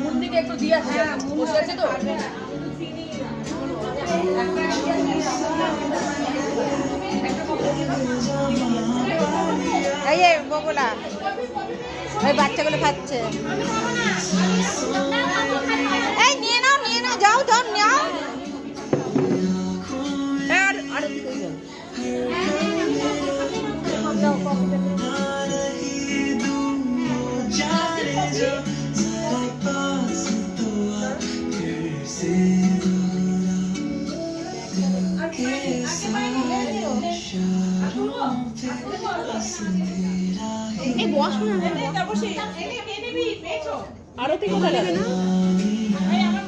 মন্দিরকে একটু দিয়ে আসছে, বসে আছে তো। এই যে বগুলা ওই বাচ্চাগুলো খাচ্ছে। এই নিয়ে নাও যাও নাও।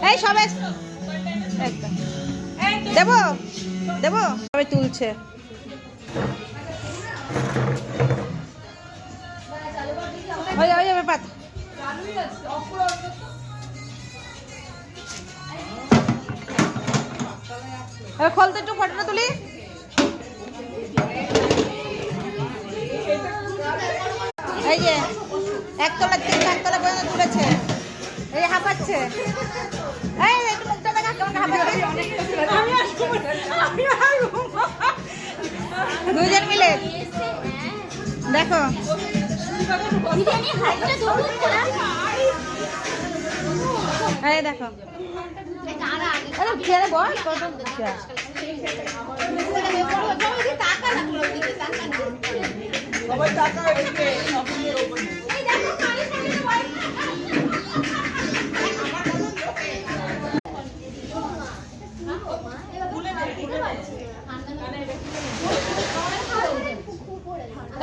এই সবে দেবো সবাই তুলছে। হয়ে যাবে পাত। খোলতে একটু ফটোটা তুলি। এই যে একতলা পর্যন্ত তুলেছে। এই হাঁপাচ্ছে। এই একটু মুখটা দেখা কেমন হাঁপাচ্ছে। দুজন মিলে দেখো। এই দেখো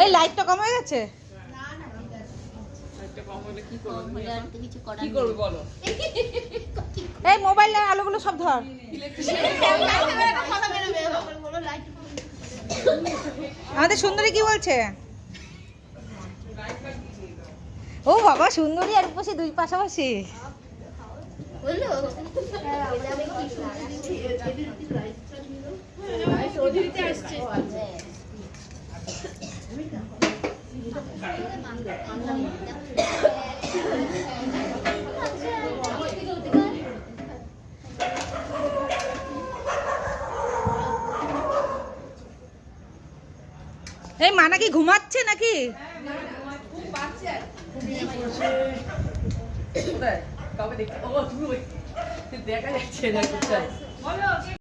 এই লাইটটা কম হয়ে গেছে। এই মোবাইলের আলোগুলো সব ধর। আমাদের সুন্দরী কি বলছে? ও বাবা, সুন্দরী আর রূপসী দুই পাশাপাশি। এই মা নাকি ঘুমাচ্ছে নাকি? দেখা যাচ্ছে না।